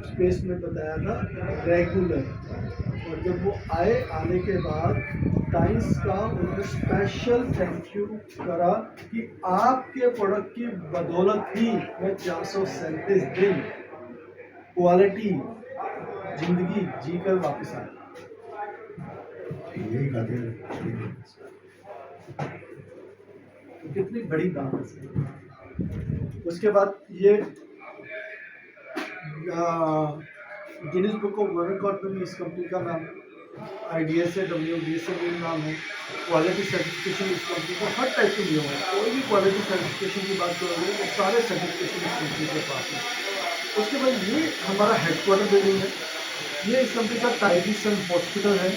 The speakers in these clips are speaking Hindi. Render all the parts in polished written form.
स्पेस में बताया था रेगुलर। और जब वो आने के बाद टाइम्स का उन्होंने स्पेशल थैंक यू करा कि आपके प्रोडक्ट की बदौलत ही मैं 437 दिन क्वालिटी जिंदगी जीकर वापस आया। यही खातिर तो कितनी बड़ी बात है। उसके बाद ये Guinness book of world record में भी इस कंपनी का नाम IDSA नाम है। क्वालिटी सर्टिफिकेशन इस कंपनी को हर टाइप के लिए हुआ है। कोई भी क्वालिटी सर्टिफिकेशन की बात करोगे तो सारे सर्टिफिकेशन इस कंपनी के पास है। उसके बाद ये हमारा हेडक्वार्टर बिल्डिंग है। ये इस कंपनी का टाइटिसन हॉस्पिटल है।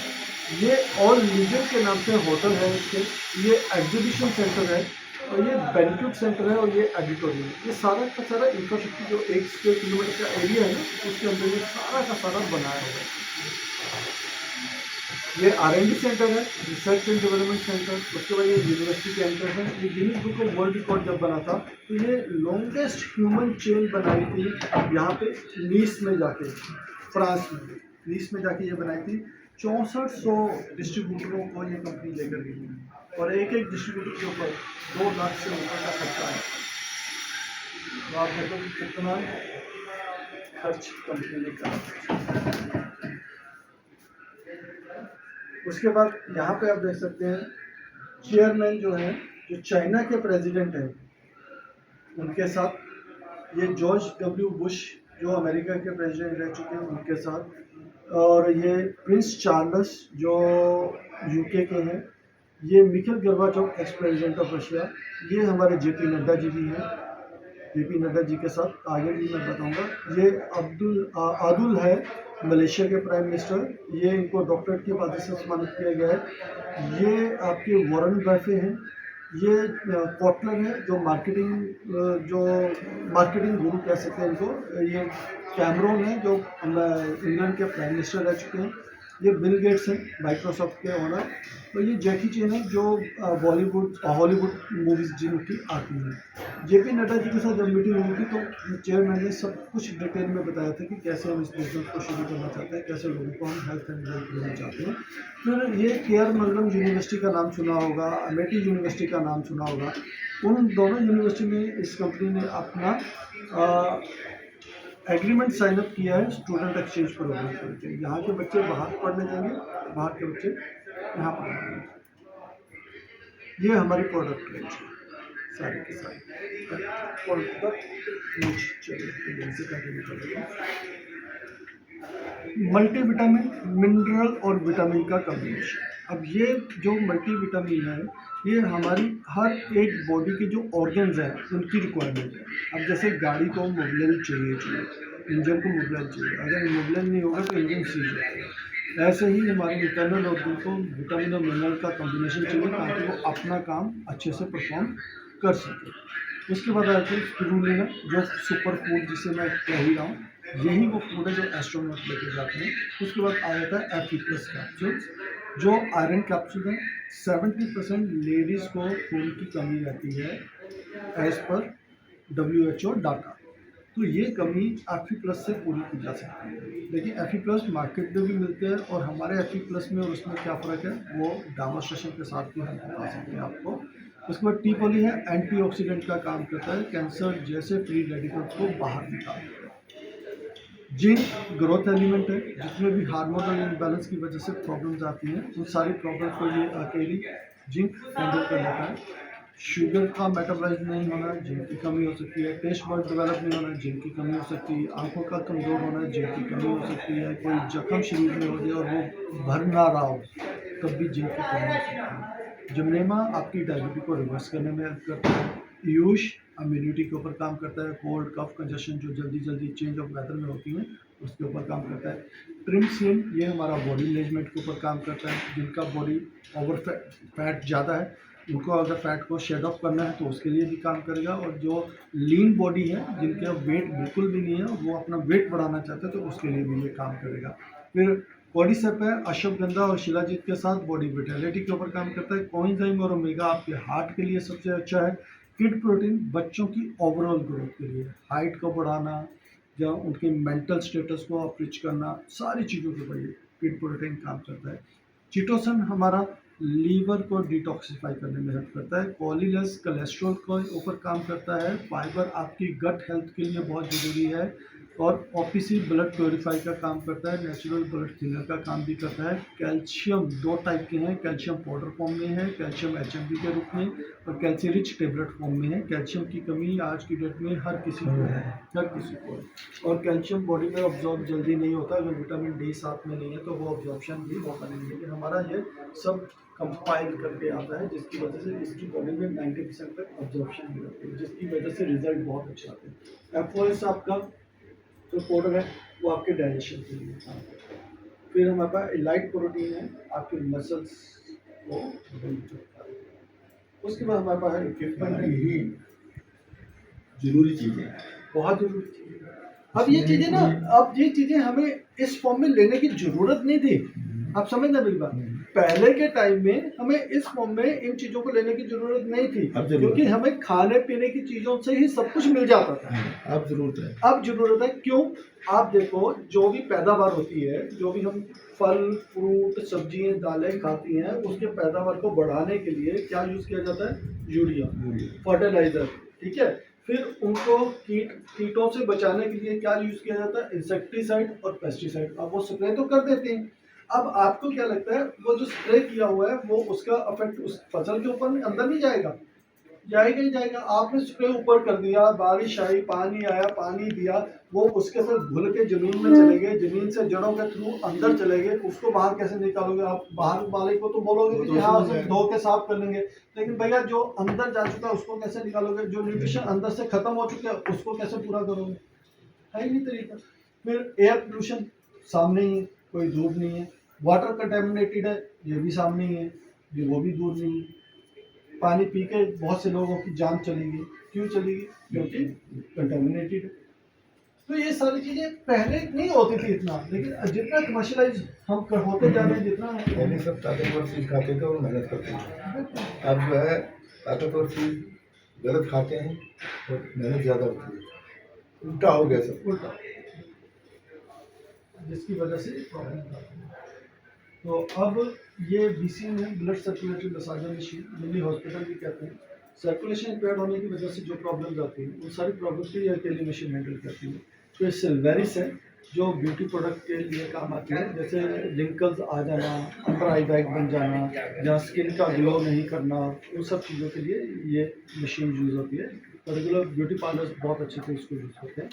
ये ऑल लीजर के नाम से होटल है इसके। ये एग्जीबिशन सेंटर है और ये बैंक्वेट सेंटर है और ये ऑडिटोरियम है। ये सारा का सारा इंफ्रास्ट्रक्चर जो 1 स्क्वायर किलोमीटर का एरिया है ना उसके अंदर ये सारा का सारा बनाया हुआ है। ये R&D सेंटर है, रिसर्च एंड डेवलपमेंट सेंटर। उसके बाद ये यूनिवर्सिटी कैंपस है। ये Guinness book of world record जब बना था तो ये लॉन्गेस्ट ह्यूमन चेन बनाई थी यहाँ पे नीस में जाके, फ्रांस में नीस में जाके ये बनाई थी। 6400 डिस्ट्रीब्यूटरों को ये कंपनी लेकर गई और एक एक डिस्ट्रीब्यूटर के ऊपर 2 लाख से ऊपर का खर्चा है। तो आप देखो कितना खर्च कंपनी ने करा। उसके बाद यहाँ पे आप देख सकते हैं चेयरमैन जो है, जो चाइना के प्रेसिडेंट हैं, उनके साथ ये जॉर्ज W बुश जो अमेरिका के प्रेसिडेंट रह चुके हैं उनके साथ, और ये प्रिंस चार्ल्स जो UK के हैं, ये Michelle Gorbachev ex president of Russia, ये हमारे JP नड्डा जी भी हैं। JP नड्डा जी के साथ आगे भी मैं बताऊंगा। ये आदुल है मलेशिया के प्राइम मिनिस्टर, ये इनको डॉक्टरेट की उपाधि से सम्मानित किया गया है। ये आपके वॉरेन बफे हैं। ये कॉटलर है जो मार्केटिंग गुरु कह सकते हैं इनको। ये कैमरोन है जो इंग्लैंड के प्राइम मिनिस्टर रह चुके हैं। ये बिल गेट्स हैं माइक्रोसॉफ्ट के ओनर। तो ये जैकी चेन है जो हॉलीवुड मूवीज जिनकी आती हैं। JP नड्डा जी के साथ जब मीटिंग हुई थी तो चेयरमैन ने सब कुछ डिटेल में बताया था कि कैसे हम इस बिजनेस को शुरू करना चाहते हैं, कैसे लोगों को हम हेल्थ एंड वेल्थ देना चाहते हैं। फिर ये केयर मंगलम यूनिवर्सिटी का नाम सुना होगा, अमेठी यूनिवर्सिटी का नाम सुना होगा। उन दोनों यूनिवर्सिटी में इस कंपनी ने अपना एग्रीमेंट साइन अप किया है स्टूडेंट एक्सचेंज प्रोग्राम के लिए। यहाँ के बच्चे बाहर पढ़ने जाएंगे, बाहर के बच्चे यहाँ पढ़ने जाएंगे। ये हमारी प्रोडक्ट रेंज है सारी की सारी। प्रोडक्ट रेंज चलिए से कंटिन्यू करेंगे। मल्टीविटामिन, मिनरल और विटामिन का कॉम्बिनेशन। अब ये जो मल्टीविटामिन है ये हमारी हर एक बॉडी के जो ऑर्गन्स हैं उनकी रिक्वायरमेंट है। अब जैसे गाड़ी को मोबिलिटी चाहिए, इंजन को मोबिलिटी चाहिए, अगर मोबिलिटी नहीं होगा तो इंजन सीज जाएगा। ऐसे ही हमारे इंटरनल ऑर्गन को विटामिन और मिनरल का कॉम्बिनेशन चाहिए ताकि वो अपना काम अच्छे से परफॉर्म कर सके। उसके बाद आते हैं स्पिरुलिना जो सुपर फूड जिसे मैं कह ही रहा हूँ, यही वो फूड है जो एस्ट्रोनॉट लेके जाते हैं। उसके बाद आ जाता है Fe+ कैप्सूल्स जो आयरन कैप्सूल है। 70% लेडीज़ को खून की कमी रहती है एज पर WHO डाटा। तो ये कमी Fe+ से पूरी की जा सकती है। देखिए Fe+ मार्केट में भी मिलते हैं और हमारे Fe+ में और उसमें क्या फ़र्क है वो डेमोन्स्ट्रेशन के साथ भी हम बता सकते हैं आपको। उसके बाद टी पॉली है, एंटीऑक्सीडेंट का काम करता है, कैंसर जैसे फ्री रेडिकल्स को बाहर निकालता है। जिंक ग्रोथ एलिमेंट है, जितने भी हार्मोनल इम्बैलेंस की वजह से प्रॉब्लम्स आती हैं उन सारी प्रॉब्लम्स को ये अकेली जिंक हैंडल कर लेता है। शुगर का मेटाबॉलाइज नहीं होना, जिंक की कमी हो सकती है। टेस्ट बर्ड डेवलप नहीं होना, जिंक की कमी हो सकती है। आंखों का कमज़ोर होना, जिंक की कमी हो सकती है। कोई जख्म शरीर में हो जाए और वो भर ना रहा हो तब भी जिंक की कमी हो सकती है। जमनेमा आपकी डायबिटीज को रिवर्स करने में हेल्प करता है। यूश इम्यूनिटी के ऊपर काम करता है। कोल्ड कफ कंजेशन जो जल्दी जल्दी चेंज ऑफ वेदर में होती हैं उसके ऊपर काम करता है। ट्रिमसिन ये हमारा बॉडी मैनेजमेंट के ऊपर काम करता है। जिनका बॉडी ओवर फैट ज़्यादा है उनको अगर फैट को शेड ऑफ करना है तो उसके लिए भी काम करेगा। और जो लीन बॉडी है जिनके वेट बिल्कुल भी नहीं है वो अपना वेट बढ़ाना चाहते हैं तो उसके लिए भी ये काम करेगा। फिर कॉर्डिसेप है, अश्वगंधा और शिलाजीत के साथ बॉडी विटेलिटी के ऊपर काम करता है। कोएंजाइम और ओमेगा आपके हार्ट के लिए सबसे अच्छा है। किड प्रोटीन बच्चों की ओवरऑल ग्रोथ के लिए, हाइट को बढ़ाना, या उनकी मेंटल स्टेटस को अपरिच करना, सारी चीज़ों के ऊपर ये पीट प्रोटीन काम करता है। चिटोसन हमारा लीवर को डिटॉक्सिफाई करने में हेल्प करता है, कोलिनस कोलेस्ट्रॉल के ऊपर काम करता है, फाइबर आपकी गट हेल्थ के लिए बहुत ज़रूरी है, और ओपीसी ब्लड प्योरीफाई का काम करता है, नेचुरल ब्लड थिनर का काम भी करता है। कैल्शियम दो टाइप के हैं, कैल्शियम पाउडर फॉर्म में है, कैल्शियम एचएमबी के रूप में, और कैल्शियम रिच टेबलेट फॉर्म में है। कैल्शियम की कमी आज की डेट में हर किसी को है, हर किसी को है, और कैल्शियम बॉडी में ऑब्जॉर्ब जल्दी नहीं होता। अगर विटामिन डी साथ में नहीं है तो वो ऑब्जॉर्प्शन भी होता नहीं है, लेकिन हमारा ये सब कंपाइल करके आता है, जिसकी वजह से इसकी बॉडी में 90% तक ऑब्जॉर्प्शन हो जाती है, जिसकी वजह से रिजल्ट बहुत अच्छा आते हैं। एफओएस आपका जो पाउडर है वो आपके डाइजेशन के लिए काम करता है। फिर हमारे पास इलाइट प्रोटीन है, आपके मसल्स को बिल्ड करता है। उसके बाद हमारे पास इक्विपमेंट है, यही जरूरी चीजें, बहुत जरूरी चीज़ है। अब ये चीज़ें ना, अब ये चीज़ें हमें इस फॉर्म में लेने की ज़रूरत नहीं थी। आप समझना मेरी बात, पहले के टाइम में हमें इस फॉर्म में इन चीज़ों को लेने की ज़रूरत नहीं थी, क्योंकि हमें खाने पीने की चीज़ों से ही सब कुछ मिल जाता था। अब जरूरत है, अब ज़रूरत है। क्यों? आप देखो, जो भी पैदावार होती है, जो भी हम फल फ्रूट सब्जियां दालें खाती हैं, उसके पैदावार को बढ़ाने के लिए क्या यूज़ किया जाता है? यूरिया, फर्टिलाइजर, ठीक है। फिर उनको कीटों से बचाने के लिए क्या यूज़ किया जाता है? इंसेक्टिसाइड और पेस्टिसाइड। अब वो स्प्रे तो कर देते हैं, अब आपको क्या लगता है वो जो स्प्रे किया हुआ है वो उसका इफेक्ट उस फसल के ऊपर अंदर नहीं जाएगा? जाएगा ही जाएगा। आपने स्प्रे ऊपर कर दिया, बारिश आई, पानी आया, पानी दिया, वो उसके साथ घुल के जमीन में चले गए, जमीन से जड़ों के थ्रू अंदर चले गए, उसको बाहर कैसे निकालोगे? आप बाहर वाले को तो बोलोगे कि हाँ उसे धो के साफ कर लेंगे, लेकिन भैया जो अंदर जा चुका है उसको कैसे निकालोगे? जो न्यूट्रिशन अंदर से खत्म हो चुका है उसको कैसे पूरा करोगे? है ही नहीं तरीका। फिर एयर पोल्यूशन सामने ही है, कोई दूर नहीं है। वाटर कंटेमिनेटेड है, ये भी सामने ही है, ये वो भी दूर नहीं है। पानी पी के बहुत से लोगों की जान चली गई। क्यों चली गई? क्योंकि कंटेमिनेटेड है। तो ये सारी चीज़ें पहले नहीं होती थी इतना, लेकिन जितना कमर्शलाइज हम होते जा रहे हैं, जितना पहले सब ताकतवर चीज खाते थे और मेहनत करते थे। अब जो है ताकतवर चीज गलत खाते हैं और मेहनत ज़्यादा होती है, उल्टा हो गया सब। उल्टा, जिसकी वजह से प्रॉब्लम आती है। तो अब ये बीसीएम है, blood circulatory massager machine, Delhi hospital भी कहते हैं। सर्कुलेशन इम्पेयर्ड होने की वजह से जो प्रॉब्लम्स आती हैं उन सारी प्रॉब्लम्स को ये अकेली मशीन हैंडल करती है। तो ये सिल्वेरिस है जो ब्यूटी प्रोडक्ट के लिए काम आती है, जैसे रिंकल्स आ जाना, अंडर आई बैग बन जाना, जहाँ स्किन का ग्लो नहीं करना, उन सब चीज़ों के लिए ये मशीन यूज़ होती है। पर्टिकुलर ब्यूटी पार्लर्स बहुत अच्छे से इसको यूज़ करते हैं।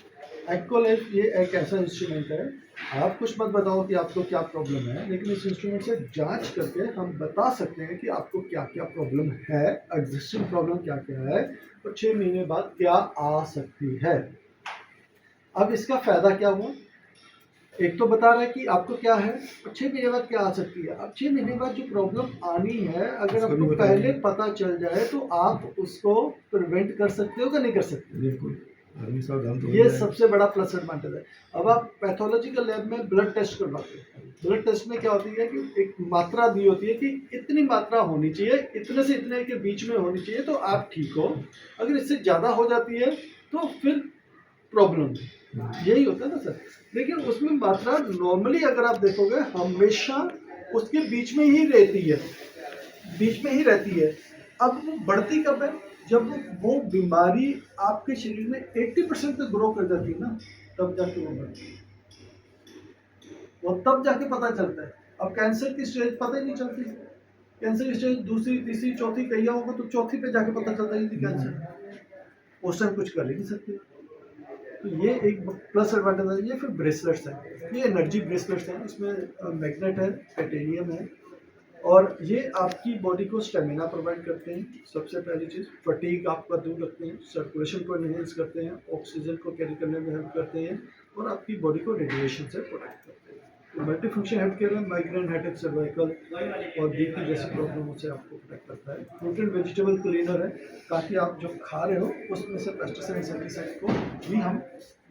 एक्वालाइफ ये एक ऐसा इंस्ट्रूमेंट है, आप कुछ मत बताओ कि आपको क्या प्रॉब्लम है, लेकिन इस इंस्ट्रूमेंट से जांच करके हम बता सकते हैं कि आपको क्या क्या प्रॉब्लम है, एग्जिस्टिंग प्रॉब्लम क्या क्या है, और 6 महीने बाद क्या आ सकती है। अब इसका फ़ायदा क्या हुआ? एक तो बता रहा है कि आपको क्या है, और 6 महीने बाद क्या आ सकती है। अब 6 महीने बाद जो प्रॉब्लम आनी है, अगर आपको पहले पता चल जाए तो आप उसको प्रिवेंट कर सकते हो कि नहीं कर सकते? बिल्कुल, ये सबसे बड़ा प्लस एडवांटेज है। अब आप पैथोलॉजिकल लैब में ब्लड टेस्ट करवाते हैं, ब्लड टेस्ट में क्या होती है कि एक मात्रा दी होती है कि इतनी मात्रा होनी चाहिए, इतने से इतने के बीच में होनी चाहिए तो आप ठीक हो। अगर इससे ज़्यादा हो जाती है तो फिर प्रॉब्लम, यही होता है ना सर। लेकिन उसमें मात्रा नॉर्मली अगर आप देखोगे हमेशा उसके बीच में ही रहती है, बीच में ही रहती है। अब वो बढ़ती कब है? जब वो बीमारी आपके शरीर में 80% तक ग्रो कर जाती है ना, तब जाके वो बढ़ती है, वो तब जाके पता चलता है। अब कैंसर की स्टेज पता ही नहीं चलती, कैंसर की स्टेज दूसरी तीसरी चौथी कहिया होगा तो चौथी पे जाके पता चलता है कि कैंसर, उस टाइम कुछ कर ही नहीं सकते। तो ये एक प्लस एडवांटेज है। ये फिर ब्रेसलेट्स हैं, ये एनर्जी ब्रेसलेट्स हैं, इसमें मैग्नेट है, टाइटेनियम है, और ये आपकी बॉडी को स्टेमिना प्रोवाइड करते हैं। सबसे पहली चीज़, फटीग आपका दूर रखते हैं, सर्कुलेशन को एनहेंस करते हैं, ऑक्सीजन को कैरी करने में हेल्प करते हैं, और आपकी बॉडी को रेडिएशन से प्रोटेक्ट करते हैं। तो मल्टी फंक्शन हेल्थ केयर है, माइग्रेन, हेडेक, सर्वाइकल और बीपी जैसी प्रॉब्लमों से आपको प्रोटेक्ट करता है। प्रोटीन वेजिटेबल क्लीनर है, ताकि आप जो खा रहे हो उसमें से पेस्टिसाइड इंसेक्टिसाइड को भी हम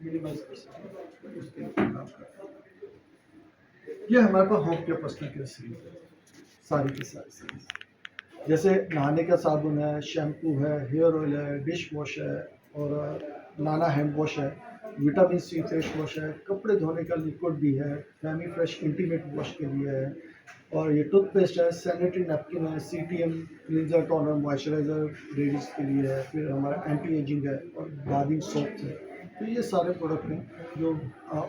मिनिमाइज कर सकें, उसके लिए काम करता है। ये हमारे पास home care personal care series है, सारी की सारी सीरीज, जैसे नहाने का साबुन है, शैम्पू है, हेयर ऑयल है, डिश वॉश है, और नाना हैंड वॉश है, विटामिन सी फेस वॉश है, कपड़े धोने का लिक्विड भी है, फैमी फ्रेश इंटीमेट वॉश के लिए है, और ये टूथपेस्ट है, सैनिटरी नैपकिन है, CTM cleanser toner moisturiser ladies के लिए है, फिर हमारा एंटी एजिंग है और बाथिंग सोप है। तो ये सारे प्रोडक्ट हैं जो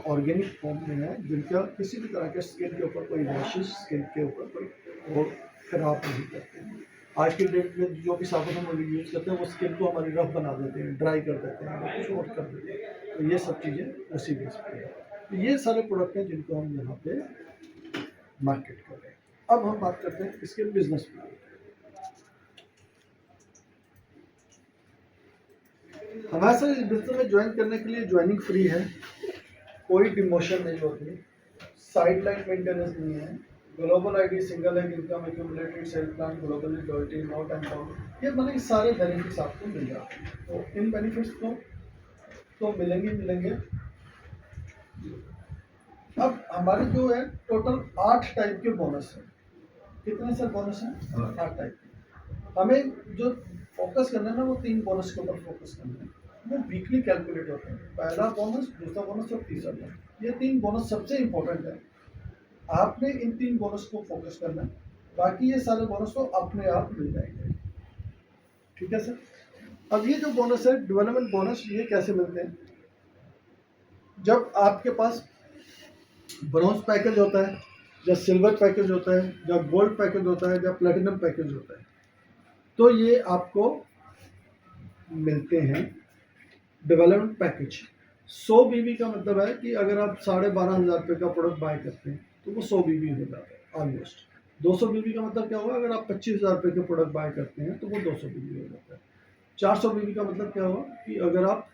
ऑर्गेनिक फॉर्म में है, जिनका किसी भी तरह के स्किन के ऊपर कोई रैशेस, स्किन के ऊपर कोई वो खराब नहीं करते हैं। आज की डेट में जो भी साबुन हम लोग यूज़ करते हैं वो स्किन को हमारी रफ बना देते हैं, ड्राई कर देते हैं या कुछ और कर देते हैं। तो ये सब चीज़ें उसी बेस पे है। तो ये सारे प्रोडक्ट हैं जिनको हम यहाँ पे मार्केट कर रहे हैं। अब हम बात करते हैं इसके बिजनेस प्लान। हमारे साथ इस बिजनेस में ज्वाइन करने के लिए ज्वाइनिंग फ्री है, कोई डिमोशन नहीं होती, साइडलाइन मेंटेनेंस नहीं है, ग्लोबल आईडी, सिंगल है income, accumulated sale plan, globally loyalty, no time bound, ये मतलब सारे बेनिफिट्स आपको मिल जाते हैं। तो इन बेनिफिट्स तो मिलेंगे। अब हमारे जो है टोटल 8 टाइप के बोनस है। कितने सर बोनस हैं? 8 टाइप के। हमें जो फोकस करना है ना, वो 3 बोनस के ऊपर फोकस करना है। वो वीकली कैलकुलेट होते हैं, पहला बोनस, दूसरा बोनस और तीसरा बोनस। ये 3 बोनस सबसे इंपॉर्टेंट है। आपने इन 3 बोनस को फोकस करना है, बाकी ये सारे बोनस तो अपने आप मिल जाएंगे। ठीक है सर। अब ये जो बोनस है, डेवलपमेंट बोनस, ये कैसे मिलते हैं? जब आपके पास ब्रॉन्ज पैकेज होता है, या सिल्वर पैकेज होता है, या गोल्ड पैकेज होता है, या प्लेटिनम पैकेज होता है, तो ये आपको मिलते हैं डेवलपमेंट पैकेज। 100 बीबी का मतलब है कि अगर आप 12,500 रुपये का प्रोडक्ट बाय करते हैं तो वो 100 बीबी हो जाता है ऑलमोस्ट। 200 बीबी का मतलब क्या होगा? अगर आप 25,000 रुपये के प्रोडक्ट बाय करते हैं तो वो 200 बीबी हो जाता है। 400 बीबी का मतलब क्या होगा कि अगर आप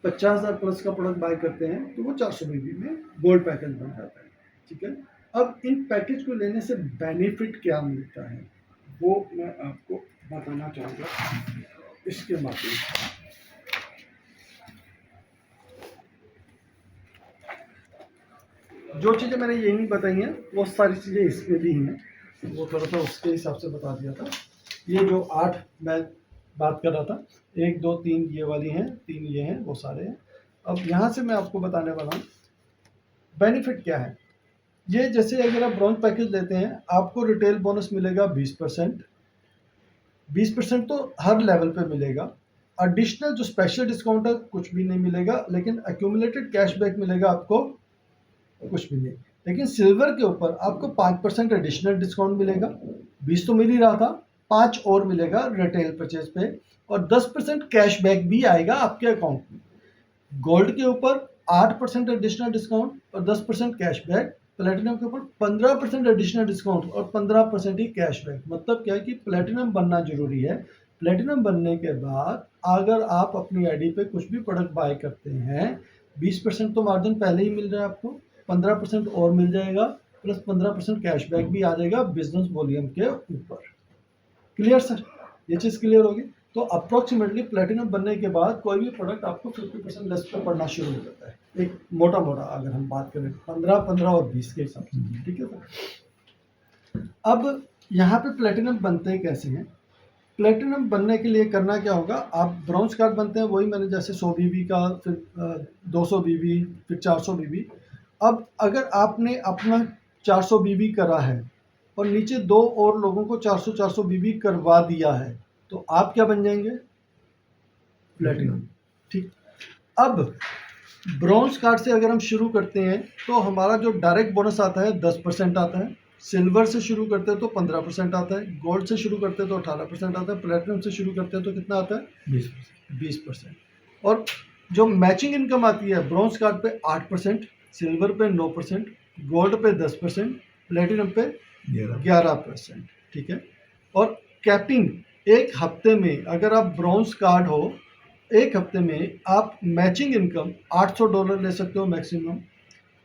50,000 प्लस का प्रोडक्ट बाय करते हैं तो वो 400 बीबी में गोल्ड पैकेज बन जाता है। ठीक है। अब इन पैकेज को लेने से बेनिफिट क्या मिलता है वो मैं आपको बताना चाहूँगा इसके माध्यम से। जो चीज़ें मैंने यही बताई हैं वो सारी चीज़ें इसमें भी हैं, वो थोड़ा सा उसके हिसाब से बता दिया था। ये जो 8 मैं बात कर रहा था, 1 2 3 ये वाली हैं, 3 ये हैं, वो सारे हैं। अब यहाँ से मैं आपको बताने वाला हूँ बेनिफिट क्या है। ये जैसे अगर आप ब्रॉन्ज पैकेज लेते हैं, आपको रिटेल बोनस मिलेगा 20%। 20% तो हर लेवल पे मिलेगा। एडिशनल जो स्पेशल डिस्काउंट है कुछ भी नहीं मिलेगा, लेकिन एक्यूमुलेटेड कैशबैक मिलेगा आपको कुछ भी नहीं। लेकिन सिल्वर के ऊपर आपको 5% एडिशनल डिस्काउंट मिलेगा। 20 तो मिल ही रहा था, 5 और मिलेगा रिटेल परचेज पे, और 10% कैशबैक भी आएगा आपके अकाउंट में। गोल्ड के ऊपर 8% एडिशनल डिस्काउंट और 10% कैशबैक। प्लेटिनम के ऊपर 15% एडिशनल डिस्काउंट और 15% ही कैशबैक। मतलब क्या है कि प्लेटिनम बनना जरूरी है। प्लेटिनम बनने के बाद अगर आप अपनी आईडी पे कुछ भी प्रोडक्ट बाय करते हैं, 20% तो मार्जिन पहले ही मिल रहा है आपको, 15% और मिल जाएगा, प्लस 15% कैशबैक भी आ जाएगा बिजनेस वॉल्यूम के ऊपर। Clear sir? ये चीज़ क्लियर होगी। तो अप्रोक्सीमेटली प्लेटिनम बनने के बाद कोई भी प्रोडक्ट आपको 50% लेस पे पड़ना शुरू हो जाता है, एक मोटा अगर हम बात करें 15 और 20 के हिसाब से। ठीक है सर। अब यहाँ पे प्लेटिनम बनते कैसे हैं? प्लेटिनम बनने के लिए करना क्या होगा? आप ब्रॉन्ज कार्ड बनते हैं, वही मैंने जैसे 100 बीबी का, फिर 200 बीबी, फिर 400 बीबी। अब अगर आपने अपना 400 बीबी करा है और नीचे 2 और लोगों को 400 बीबी करवा दिया है, तो आप क्या बन जाएंगे? प्लेटिनम। ठीक। अब ब्रॉन्ज कार्ड से अगर हम शुरू करते हैं तो हमारा जो डायरेक्ट बोनस आता है 10% आता है। सिल्वर से शुरू करते हैं तो 15% आता है। गोल्ड से शुरू करते हैं तो 18% आता है। प्लेटिनम से शुरू करते हैं तो कितना आता है? 20%। और जो मैचिंग इनकम आती है ब्रॉन्ज कार्ड पे 8%, सिल्वर पे 9%, गोल्ड पे 10%, प्लेटिनम पे 11%। ठीक है। और कैपिंग, एक हफ्ते में अगर आप ब्रॉन्ज कार्ड हो, एक हफ्ते में आप मैचिंग इनकम $800 ले सकते हो मैक्सिमम।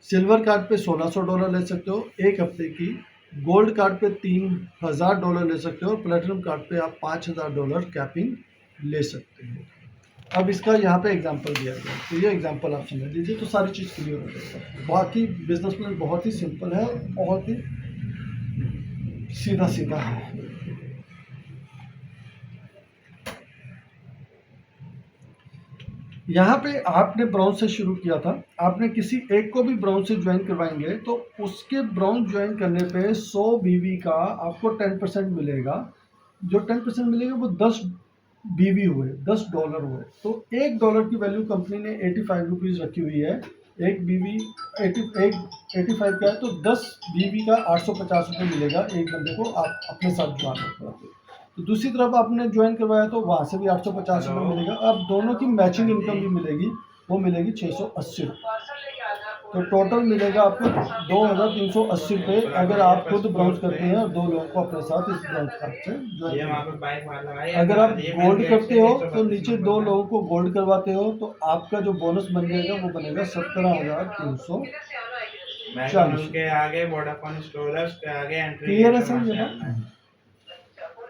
सिल्वर कार्ड पे $1,600 ले सकते हो एक हफ्ते की। गोल्ड कार्ड पे $3,000 ले सकते हो, और प्लेटिनम कार्ड पे आप $5,000 कैपिंग ले सकते हो। अब इसका यहाँ पे एग्जांपल दिया गया, तो ये एग्जांपल आप समझ लीजिए तो सारी चीज़ क्लियर हो जाएगी। बाकी बिजनेस प्लान बहुत ही सिंपल है, बहुत ही सीधा सीधा है। यहाँ पे आपने ब्राउन से शुरू किया था, आपने किसी एक को भी ब्राउन से ज्वाइन करवाएंगे तो उसके ब्राउन ज्वाइन करने पे 100 बीवी का आपको 10% मिलेगा। जो 10% मिलेगा वो 10 बीवी हुए, $10 हुए। तो $1 की वैल्यू कंपनी ने 85 रुपीज़ रखी हुई है। एक बीवी 85 का है तो 10 बीवी का 850 रुपये मिलेगा एक बंदे को आप अपने साथ ज्वाइन करवाते। तो दूसरी तरफ आपने ज्वाइन करवाया तो वहाँ से भी 850 रुपये मिलेगा। अब दोनों की मैचिंग इनकम भी मिलेगी, वो मिलेगी 680 रुपये। तो टोटल मिलेगा आपको 2380 रुपये अगर आप खुद ब्राउज करते हैं और 2 लोगों को अपने साथ इस ब्राउज कार्ड से ज्वाइन करते हैं। अगर आप गोल्ड करते हो तो नीचे 2 लोगों को गोल्ड करवाते हो तो आपका जो बोनस बन जाएगा वो बनेगा 17,340। के आगे वोडाफोन स्टोर है, उसके आगे एंट्री क्लियर है सर ये बात?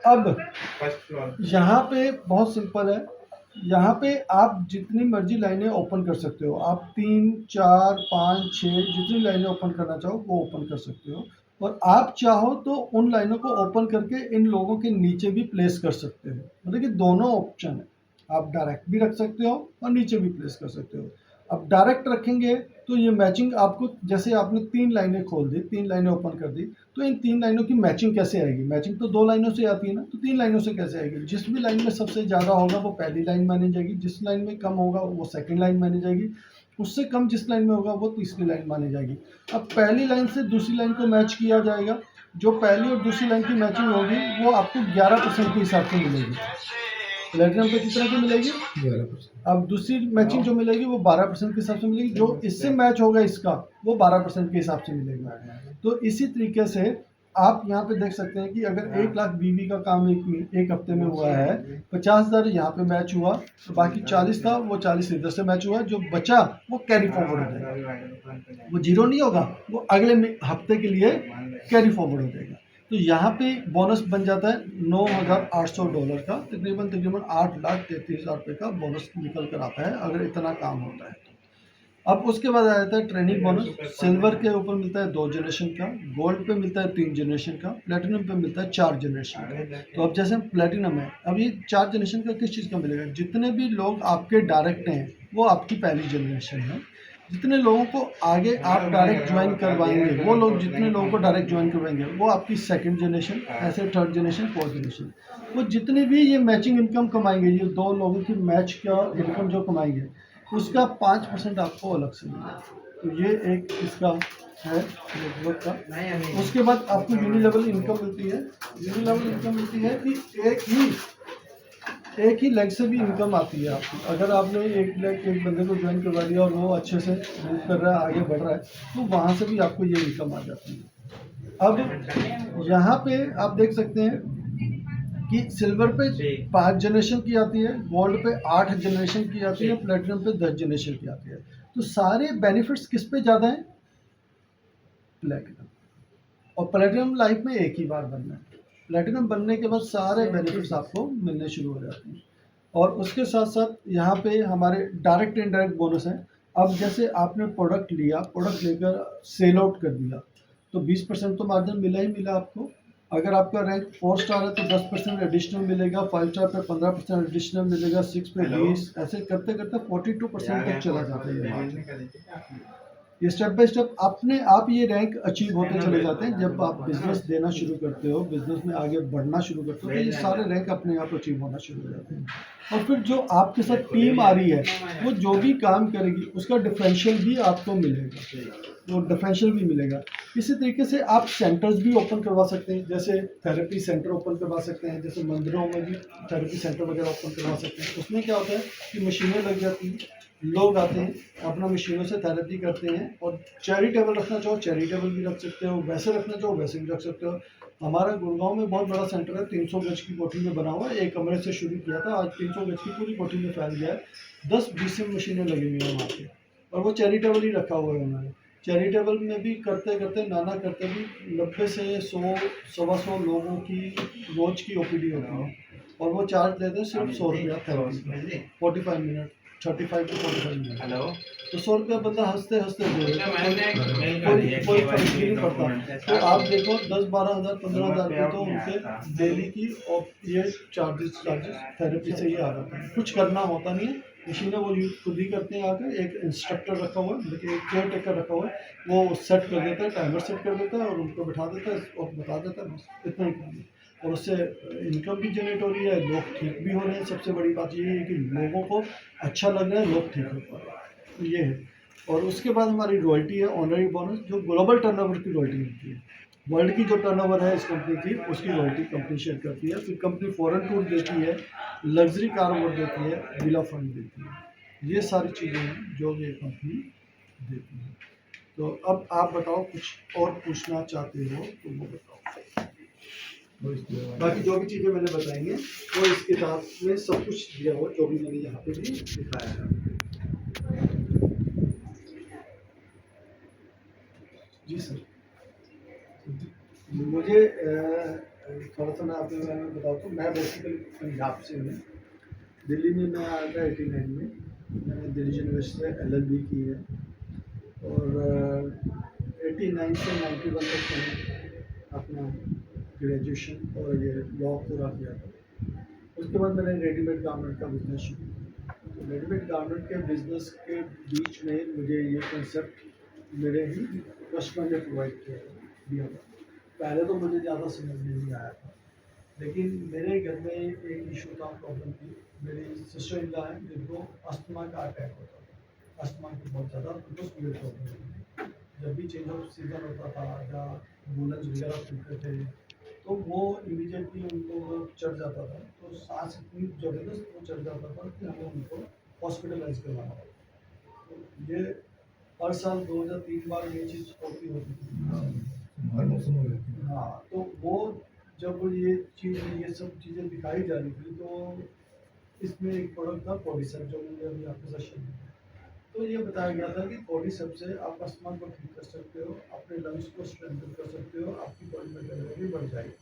अब फर्स्ट फ्लोर। यहाँ पे बहुत सिंपल है, यहाँ पे आप जितनी मर्जी लाइनें ओपन कर सकते हो। आप 3, 4, 5, 6 जितनी लाइनें ओपन करना चाहो वो ओपन कर सकते हो। और आप चाहो तो उन लाइनों को ओपन करके इन लोगों के नीचे भी प्लेस कर सकते हो। मतलब कि दोनों ऑप्शन है, आप डायरेक्ट भी रख सकते हो और नीचे भी प्लेस कर सकते हो। अब डायरेक्ट रखेंगे तो ये मैचिंग आपको, जैसे आपने 3 लाइनें खोल दी, 3 लाइनें ओपन कर दी, तो इन 3 लाइनों की मैचिंग कैसे आएगी? मैचिंग तो 2 लाइनों से आती है ना, तो 3 लाइनों से कैसे आएगी? जिस भी लाइन में सबसे ज़्यादा होगा वो पहली लाइन मानी जाएगी, जिस लाइन में कम होगा वो सेकंड लाइन मानी जाएगी, उससे कम जिस लाइन में होगा वो तीसरी लाइन मानी जाएगी। अब पहली लाइन से दूसरी लाइन को मैच किया जाएगा, जो पहली और दूसरी लाइन की मैचिंग होगी वो आपको 11% के हिसाब से मिलेगी। प्लेटिनम पे कितना की मिलेगी? 11%। अब दूसरी मैचिंग जो मिलेगी वो 12% के हिसाब से मिलेगी, जो इससे मैच होगा इसका वो 12% के हिसाब से मिलेगा। तो इसी तरीके से आप यहाँ पे देख सकते हैं कि अगर 1 लाख बीवी का काम एक हफ्ते में हुआ है, 50,000 यहाँ पे मैच हुआ, तो बाकी 40 था वो 40 इधर से मैच हुआ, जो बचा वो कैरी फॉरवर्ड हो जाएगा, वो जीरो नहीं होगा, वो अगले हफ्ते के लिए कैरी फॉरवर्ड हो जाएगा। तो यहाँ पे बोनस बन जाता है $9,800 का, तकरीबन 8,33,000 रुपये का बोनस निकल कर आता है अगर इतना काम होता है तो। अब उसके बाद आ जाता है ट्रेनिंग बोनस। सिल्वर के ऊपर मिलता है 2 जनरेशन का, गोल्ड पे मिलता है 3 जनरेशन का, प्लेटिनम पे मिलता है 4 जनरेशन का। तो अब जैसे प्लेटिनम है, अब ये 4 जनरेशन का किस चीज़ का मिलेगा? जितने भी लोग आपके डायरेक्ट हैं वो आपकी पहली जनरेशन है। जितने लोगों को आगे आप डायरेक्ट ज्वाइन करवाएंगे, वो लोग जितने लोगों को डायरेक्ट ज्वाइन करवाएंगे वो आपकी सेकंड जनरेशन, ऐसे थर्ड जनरेशन, फोर्थ जनरेशन। वो जितने भी ये मैचिंग इनकम कमाएंगे, ये 2 लोगों की मैच का इनकम जो कमाएंगे उसका 5% आपको अलग से मिलेगा। तो ये एक इसका है नेटवर्क का। उसके बाद आपको यूनि लेवल इनकम मिलती है। यूनि लेवल इनकम मिलती है कि एक ही लेग से भी इनकम आती है आपकी। अगर आपने एक बंदे को ज्वाइन करवा दिया और वो अच्छे से मूव कर रहा है, आगे बढ़ रहा है, तो वहाँ से भी आपको ये इनकम आ जाती है। अब यहाँ पे आप देख सकते हैं कि सिल्वर पे 5 जनरेशन की आती है, गोल्ड पे 8 जनरेशन की आती है, प्लेटिनम पे 10 जनरेशन की आती है। तो सारे बेनिफिट्स किस पे ज़्यादा हैं? प्लेटिनम। और प्लेटिनम लाइफ में एक ही बार बनना है। प्लेटिनम बनने के बाद सारे बेनिफिट्स आपको मिलने शुरू हो जाते हैं। और उसके साथ साथ यहाँ पे हमारे डायरेक्ट इनडायरेक्ट बोनस हैं। अब जैसे आपने प्रोडक्ट लिया, प्रोडक्ट लेकर सेल आउट कर दिया, तो 20% तो मार्जिन मिला ही मिला आपको। अगर आपका रैंक 4 स्टार है तो 10% एडिशनल मिलेगा, 5 स्टार पे 15% एडिशनल मिलेगा, 6 पे 20, ऐसे करते करते 42% तक चला जाता है ये मार्जिन। ये स्टेप बाय स्टेप अपने आप ये रैंक अचीव होते चले जाते हैं। जब आप बिजनेस देना शुरू करते हो, बिजनेस में आगे बढ़ना शुरू करते हो, तो ये सारे रैंक अपने आप अचीव होना शुरू हो जाते हैं। और फिर जो आपके साथ टीम आ रही है वो जो भी काम करेगी उसका डिफरेंशियल भी आपको मिलेगा, वो डिफरेंशियल भी मिलेगा। इसी तरीके से आप सेंटर्स भी ओपन करवा सकते हैं, जैसे थेरेपी सेंटर ओपन करवा सकते हैं, जैसे मंदिरों में भी थेरेपी सेंटर वगैरह ओपन करवा सकते हैं। उसमें क्या होता है कि मशीनें लग जाती हैं, लोग आते हैं अपना मशीनों से थेरेपी करते हैं। और चैरिटेबल रखना चाहो चैरिटेबल भी रख सकते हो, वैसे रखना चाहो वैसे भी रख सकते हो। हमारा गुड़गांव में बहुत बड़ा सेंटर है, 300 गज की कोठी में बना हुआ है। एक कमरे से शुरू किया था, आज 300 गज की पूरी कोठी में फैल गया है। 10-20 मशीनें लगी हुई हैं वहाँ पे, और वो चैरिटेबल ही रखा हुआ है उन्होंने। चैरिटेबल में भी करते करते नाना करते भी 90 से 100 सवा 100 लोगों की रोज की ओपीडी होती है, और वो चार्ज लेते हैं सिर्फ 100 रुपया therapy, 45 minute, 35 to 45 minute. Hello, तो 100 रुपया बंदा हंसते हंसते दे देता है, कोई फर्क ही नहीं पड़ता। तो आप देखो 10-12 हज़ार 15 हज़ार तो उनके डेली की और ये चार्जेस थेरेपी से ही आ जाते हैं। कुछ करना होता नहीं है, मशीनें वो यूज खुद ही करते हैं आकर, एक इंस्ट्रक्टर रखा हुआ है, एक केयर टेकर रखा हुआ है, वो सेट कर देता है, टाइमर सेट कर देता है और उनको बिठा देता है और बता देता है, बस इतना ही काम है। और उससे इनकम भी जनरेट हो रही है, लोग ठीक भी हो रहे हैं। सबसे बड़ी बात ये है कि लोगों को अच्छा लग रहा है, लोग ठीक हो पा रहे हैं, तो ये है। और उसके बाद हमारी रॉयल्टी है, ऑनररी बोनस, जो ग्लोबल टर्नओवर की रॉयल्टी होती है। वर्ल्ड की जो टर्नओवर है इस कंपनी की, उसकी रॉयल्टी कंपनी शेयर करती है। फिर कंपनी फॉरेन टूर देती है, लग्जरी कार वो देती है, विला फंड देती है। ये सारी चीज़ें हैं जो ये कंपनी देती है। तो अब आप बताओ, कुछ और पूछना चाहते हो तो वो बताओ। बाकी जो भी चीज़ें मैंने बताई हैं वो इस किताब में सब कुछ दिया हुआ, जो भी मैंने यहाँ पे भी दिखाया है। जी सर, मुझे थोड़ा सा मैं आपके बारे में बताऊँ तो मैं बेसिकली पंजाब से हूँ। दिल्ली में मैं आया था 89 में। मैंने दिल्ली यूनिवर्सिटी से LLB की है और 89 से 91 तक मैंने अपना ग्रेजुएशन और ये लॉ पूरा किया था। उसके बाद मैंने रेडीमेड गारमेंट का बिजनेस शुरू किया। तो रेडीमेड गारमेंट के बिजनेस के बीच में मुझे ये कंसेप्ट मेरे ही कस्टमर ने प्रोवाइड दिया था। पहले तो मुझे ज़्यादा समझ में नहीं आया था, लेकिन मेरे घर में एक इशू था, प्रॉब्लम थी। मेरी सिस्टर इन लॉ है जिनको अस्थमा का अटैक होता था, अस्थमा की बहुत ज़्यादा उनको सीवियर प्रॉब्लम थी। जब भी चेंज ऑफ सीजन होता था या वूलन्स वगैरह खुलते थे तो वो इमीडिएटली उनको वो चढ़ जाता था, तो सांस इतनी ज़बरदस्त वो चढ़ जाता था कि हमें उनको हॉस्पिटलाइज करवाना पड़ा। तो ये हर साल 2 या 3 बार ये चीज़ होती थी। हर मौसम में रहती है। हाँ, तो वो जब ये चीज़, ये सब चीज़ें दिखाई जा रही थी तो इसमें एक प्रोडक्ट था पॉलीसेप, जो मैंने अभी आपके साथ शेयर किया। तो ये बताया गया था कि पॉलीसेप से आप अस्थमा को ठीक कर सकते हो, अपने लंग्स को स्ट्रेंथन कर सकते हो, आपकी बॉडी में कैलोरी बढ़ जाएगी।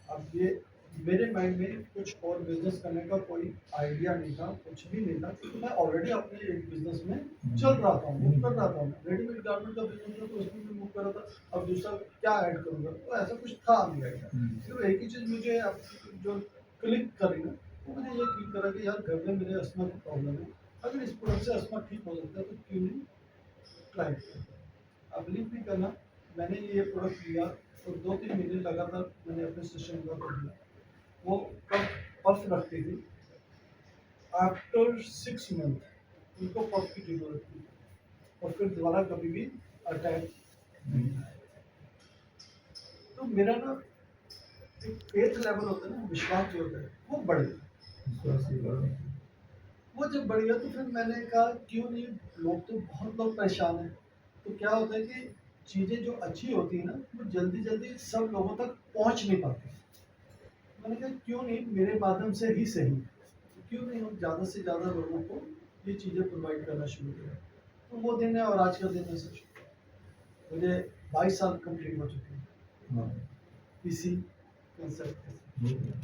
अब ये मेरे माइंड में कुछ और बिजनेस करने का कोई आइडिया नहीं था, कुछ भी नहीं था, क्योंकि मैं ऑलरेडी अपने एक बिजनेस में चल रहा था, मूव कर रहा था। रेडीमेड गारमेंट का बिजनेस था तो उसमें भी मूव कर रहा था। अब दूसरा क्या ऐड करूँगा, तो ऐसा कुछ था नहीं आइडिया। सिर्फ एक ही चीज़ मुझे अब जो क्लिक करी ना, तो मुझे ये क्लिक करा कि यार घर में मेरे अस्थमा की प्रॉब्लम है, अगर इस प्रोडक्ट से अस्थमा ठीक हो सकता है तो क्यों नहीं ट्राई किया। अब बिलीव भी करना, मैंने ये प्रोडक्ट लिया और 2-3 महीने लगातार मैंने अपने सिस्टम को दिया। वो कब पफ रखती थी, आफ्टर 6 मंथ उनको पफ की जरूरत थी और फिर दोबारा कभी भी अटैक नहीं आया। तो मेरा ना एक फेथ लेवल होता है ना, विश्वास जो होता है वो बढ़ गया। वो जब बढ़ गया तो फिर मैंने कहा क्यों नहीं, लोग तो बहुत लोग परेशान हैं। तो क्या होता है कि चीज़ें जो अच्छी होती है ना वो जल्दी जल्दी सब लोगों तक पहुंच नहीं पाती। मैंने कहा क्यों नहीं मेरे माध्यम से ही सही, तो क्यों नहीं हम ज़्यादा से ज़्यादा लोगों को ये चीज़ें प्रोवाइड करना शुरू करें। तो वो दिन है और आज का दिन है सच। मुझे 22 साल कंप्लीट हो चुके हैं इसी कंसेप्ट के साथ।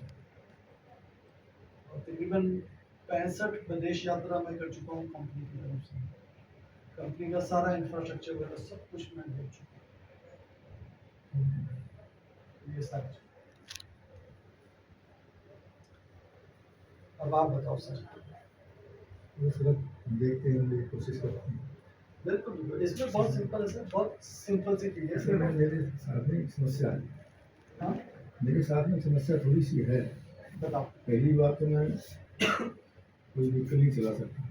और तकरीबन 65 विदेश यात्रा मैं कर चुका हूँ कंपनी की तरफ से। कंपनी का सारा इंफ्रास्ट्रक्चर वगैरह सब कुछ मैं देख चुका हूँ। ये सारी चीज़। अब आप बताओ सर। वो सिर्फ देखते हैं, हम कोशिश करते हैं। बिल्कुल बिल्कुल, इसमें बहुत सिंपल है सर, बहुत सिंपल सी चीज़ है इसमें सर। मेरे साथ में एक समस्या है। हाँ मेरे साथ में समस्या थोड़ी सी है। बताओ। पहली बात तो मैं कोई व्हीकल नहीं चला सकता।